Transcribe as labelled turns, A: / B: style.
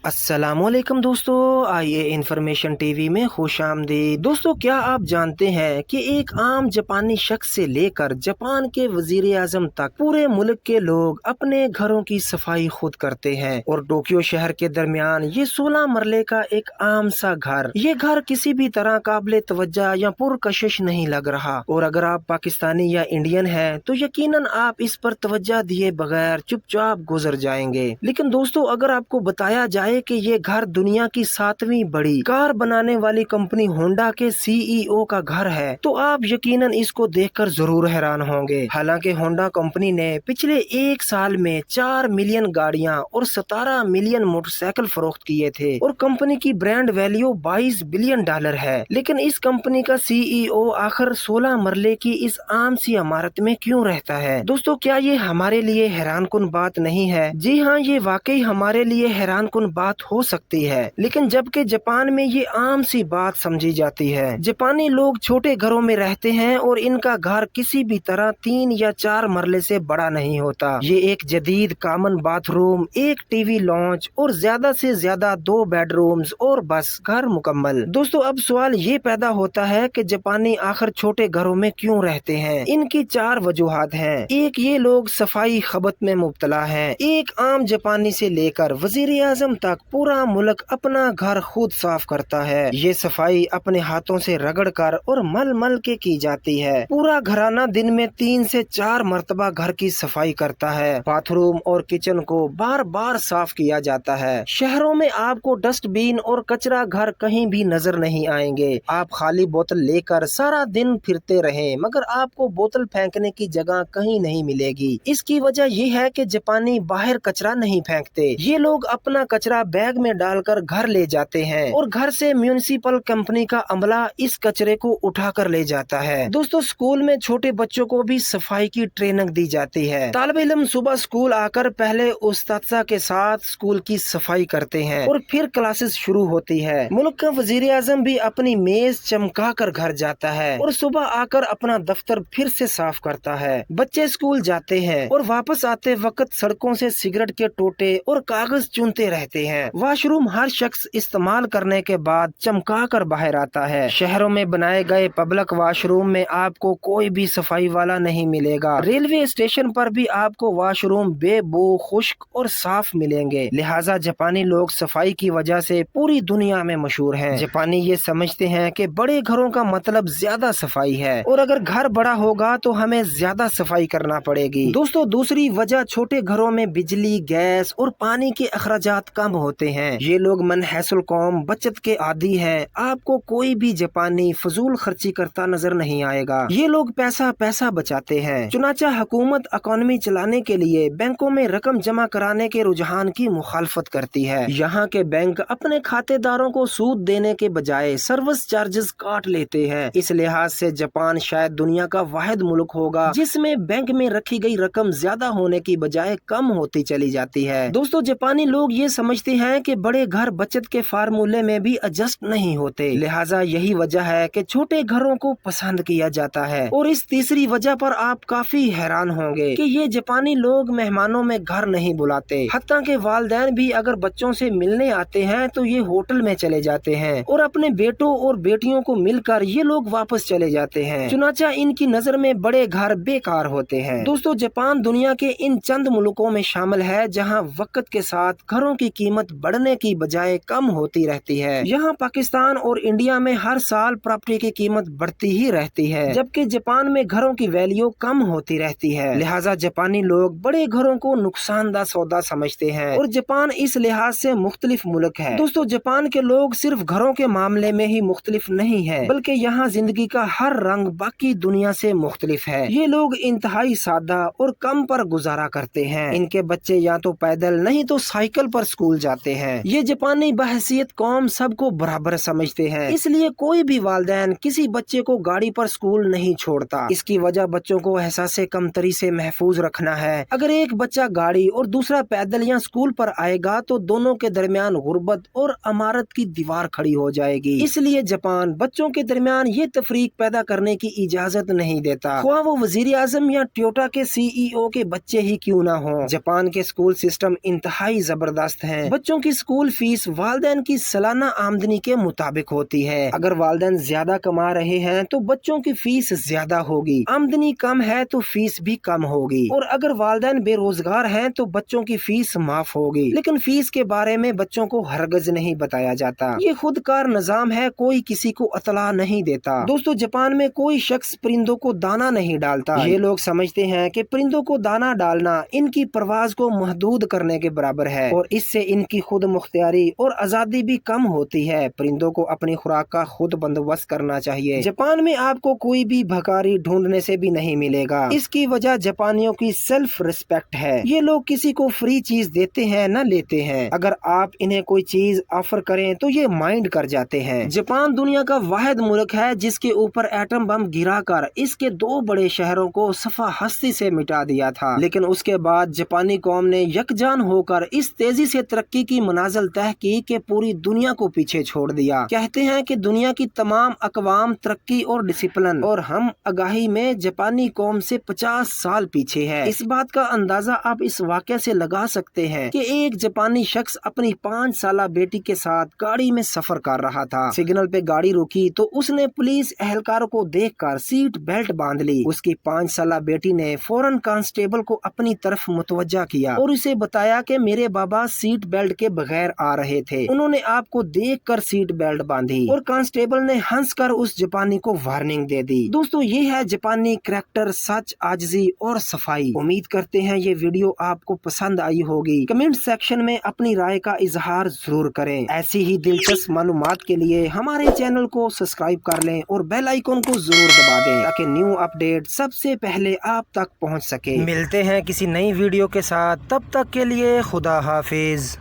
A: अस्सलाम वालेकुम दोस्तों, आइए इन्फॉर्मेशन टीवी में खुश आमदीद। दोस्तों, क्या आप जानते हैं कि एक आम जापानी शख्स से लेकर जापान के वजीर आजम तक पूरे मुल्क के लोग अपने घरों की सफाई खुद करते हैं। और टोक्यो शहर के दरमियान ये 16 मरले का एक आम सा घर, ये घर किसी भी तरह काबिल तवज्जो या पुरकशिश नहीं लग रहा। और अगर आप पाकिस्तानी या इंडियन हैं तो यकीनन आप इस पर तवज्जो दिए बगैर चुपचाप गुजर जाएंगे। लेकिन दोस्तों, अगर आपको बताया जाए कि ये घर दुनिया की 7वीं बड़ी कार बनाने वाली कंपनी होंडा के सीईओ का घर है, तो आप यकीनन इसको देखकर जरूर हैरान होंगे। हालांकि होंडा कंपनी ने पिछले एक साल में 4 मिलियन गाड़ियां और 17 मिलियन मोटरसाइकिल फरोख्त किए थे और कंपनी की ब्रांड वैल्यू $22 बिलियन है। लेकिन इस कंपनी का सीईओ आखिर 16 मरले की इस आम सी इमारत में क्यों रहता है? दोस्तों, क्या ये हमारे लिए हैरानकुन बात नहीं है? जी हाँ, ये वाकई हमारे लिए हैरानकुन बात हो सकती है, लेकिन जबकि जापान में ये आम सी बात समझी जाती है। जापानी लोग छोटे घरों में रहते हैं और इनका घर किसी भी तरह 3 या 4 मरले से बड़ा नहीं होता। ये एक जदीद कॉमन बाथरूम, एक टीवी लॉन्च और ज्यादा से ज्यादा 2 बेडरूम्स और बस घर मुकम्मल। दोस्तों, अब सवाल ये पैदा होता है कि जापानी आखिर छोटे घरों में क्यों रहते हैं? इनकी 4 वजूहात हैं। एक, ये लोग सफाई खबत में मुब्तला हैं। एक आम जापानी से लेकर वजीर आजम तक पूरा मुल्क अपना घर खुद साफ करता है। ये सफाई अपने हाथों से रगड़ कर और मल मल के की जाती है। पूरा घराना दिन में 3 से 4 मरतबा घर की सफाई करता है। बाथरूम और किचन को बार बार साफ किया जाता है। शहरों में आपको डस्टबिन और कचरा घर कहीं भी नजर नहीं आएंगे। आप खाली बोतल लेकर सारा दिन फिरते रहें, मगर आपको बोतल फेंकने की जगह कहीं नहीं मिलेगी। इसकी वजह यह है कि जापानी बाहर कचरा नहीं फेंकते। ये लोग अपना कचरा बैग में डालकर घर ले जाते हैं और घर से म्यूनिसिपल कंपनी का अमला इस कचरे को उठाकर ले जाता है। दोस्तों, स्कूल में छोटे बच्चों को भी सफाई की ट्रेनिंग दी जाती है। तालिब इल्म सुबह स्कूल आकर पहले उस्ताद के साथ स्कूल की सफाई करते हैं और फिर क्लासेस शुरू होती है। मुल्क का वजीर आजम भी अपनी मेज चमका कर घर जाता है और सुबह आकर अपना दफ्तर फिर से साफ करता है। बच्चे स्कूल जाते हैं और वापस आते वक्त सड़कों से सिगरेट के टोटे और कागज चुनते रहते हैं। वॉशरूम हर शख्स इस्तेमाल करने के बाद चमका कर बाहर आता है। शहरों में बनाए गए पब्लिक वॉशरूम में आपको कोई भी सफाई वाला नहीं मिलेगा। रेलवे स्टेशन पर भी आपको वॉशरूम बेबू, खुश्क और साफ मिलेंगे। लिहाजा जापानी लोग सफाई की वजह से पूरी दुनिया में मशहूर हैं। जापानी ये समझते हैं कि बड़े घरों का मतलब ज्यादा सफाई है और अगर घर बड़ा होगा तो हमें ज्यादा सफाई करना पड़ेगी। दोस्तों, दूसरी वजह छोटे घरों में बिजली, गैस और पानी के अखराजात कम होते हैं। ये लोग मनहसूल कौम, बचत के आदी हैं। आपको कोई भी जापानी फजूल खर्ची करता नजर नहीं आएगा। ये लोग पैसा पैसा बचाते हैं। चुनाचा हुकूमत इकोनॉमी चलाने के लिए बैंकों में रकम जमा कराने के रुझान की मुखालफत करती है। यहाँ के बैंक अपने खातेदारों को सूद देने के बजाय सर्विस चार्जेस काट लेते हैं। इस लिहाज से जापान शायद दुनिया का वाहिद मुल्क होगा जिसमें बैंक में रखी गई रकम ज्यादा होने की बजाय कम होती चली जाती है। दोस्तों, जापानी लोग ये समझते हैं कि बड़े घर बचत के फार्मूले में भी एडजस्ट नहीं होते। लिहाजा यही वजह है कि छोटे घरों को पसंद किया जाता है। और इस तीसरी वजह पर आप काफी हैरान होंगे कि ये जापानी लोग मेहमानों में घर नहीं बुलाते। हत्ता के वालिदैन भी अगर बच्चों से मिलने आते हैं तो ये होटल में चले जाते हैं और अपने बेटों और बेटियों को मिलकर ये लोग वापस चले जाते हैं। चुनाचा इनकी नजर में बड़े घर बेकार होते हैं। दोस्तों, जापान दुनिया के इन चंद मुल्कों में शामिल है जहाँ वक्त के साथ घरों की कीमत बढ़ने की बजाय कम होती रहती है। यहाँ पाकिस्तान और इंडिया में हर साल प्रॉपर्टी की कीमत बढ़ती ही रहती है, जबकि जापान में घरों की वैल्यू कम होती रहती है। लिहाजा जापानी लोग बड़े घरों को नुकसानदा सौदा समझते हैं और जापान इस लिहाज से मुख्तलिफ मुल्क है। दोस्तों, जापान के लोग सिर्फ घरों के मामले में ही मुख्तलिफ नहीं है, बल्कि यहाँ जिंदगी का हर रंग बाकी दुनिया से मुख्तलिफ है। ये लोग इंतहाई सादा और कम पर गुजारा करते हैं। इनके बच्चे या तो पैदल नहीं तो साइकिल पर स्कूल जाते हैं। ये जापानी बहसीयत कौम सबको बराबर समझते हैं, इसलिए कोई भी वालिदैन किसी बच्चे को गाड़ी पर स्कूल नहीं छोड़ता। इसकी वजह बच्चों को एहसासे कमतरी से महफूज रखना है। अगर एक बच्चा गाड़ी और दूसरा पैदल या स्कूल पर आएगा तो दोनों के दरमियान गुर्बत और अमारत की दीवार खड़ी हो जाएगी। इसलिए जापान बच्चों के दरमियान ये तफरीक पैदा करने की इजाजत नहीं देता, ख्वाह वो वजीर आजम या टोयोटा के सीईओ के बच्चे ही क्यों ना हो। जापान के स्कूल सिस्टम इंतहाई जबरदस्त हैं। बच्चों की स्कूल फीस वालिदैन की सालाना आमदनी के मुताबिक होती है। अगर वालिदैन ज्यादा कमा रहे हैं तो बच्चों की फीस ज्यादा होगी, आमदनी कम है तो फीस भी कम होगी, और अगर वालिदैन बेरोजगार हैं तो बच्चों की फीस माफ होगी। लेकिन फीस के बारे में बच्चों को हरगज नहीं बताया जाता। ये खुदकार निजाम है, कोई किसी को अतला नहीं देता। दोस्तों, जापान में कोई शख्स परिंदों को दाना नहीं डालता। ये लोग समझते हैं कि परिंदों को दाना डालना इनकी परवाज को महदूद करने के बराबर है और इससे इनकी खुद मुख्तियारी और आजादी भी कम होती है। परिंदों को अपनी खुराक का खुद बंदोबस्त करना चाहिए। जापान में आपको कोई भी भकारी ढूंढने से भी नहीं मिलेगा। इसकी वजह जापानियों की सेल्फ रिस्पेक्ट है। ये लोग किसी को फ्री चीज देते हैं न लेते हैं। अगर आप इन्हें कोई चीज ऑफर करें तो ये माइंड कर जाते हैं। जापान दुनिया का वाहिद मुल्क है जिसके ऊपर एटम बम गिराकर इसके 2 बड़े शहरों को सफा हस्ती से मिटा दिया था। लेकिन उसके बाद जापानी कौम ने यकजान होकर इस तेजी से तरक्की की मनाजिल तय की कि पूरी दुनिया को पीछे छोड़ दिया। कहते हैं कि दुनिया की तमाम अकवाम तरक्की और डिसिप्लिन और हम आगाही में जापानी कौम से 50 साल पीछे है। इस बात का अंदाजा आप इस वाक़े से लगा सकते हैं कि एक जापानी शख्स अपनी 5 साला बेटी के साथ गाड़ी में सफर कर रहा था। सिग्नल पे गाड़ी रुकी तो उसने पुलिस एहलकार को देखकर सीट बेल्ट बांध ली। उसकी 5 साला बेटी ने फौरन कांस्टेबल को अपनी तरफ मुतवज्जा किया और उसे बताया कि मेरे बाबा सीट बेल्ट के बगैर आ रहे थे, उन्होंने आपको देखकर सीट बेल्ट बांधी। और कांस्टेबल ने हंसकर उस जापानी को वार्निंग दे दी। दोस्तों, ये है जापानी करैक्टर, सच, आजिज़ी और सफाई। उम्मीद करते हैं ये वीडियो आपको पसंद आई होगी। कमेंट सेक्शन में अपनी राय का इजहार जरूर करें। ऐसी ही दिलचस्प मालूमात के लिए हमारे चैनल को सब्सक्राइब कर लें और बेल आइकन को जरूर दबा दें ताकि न्यू अपडेट सबसे पहले आप तक पहुंच सके। मिलते हैं किसी नई वीडियो के साथ, तब तक के लिए खुदा हाफिज।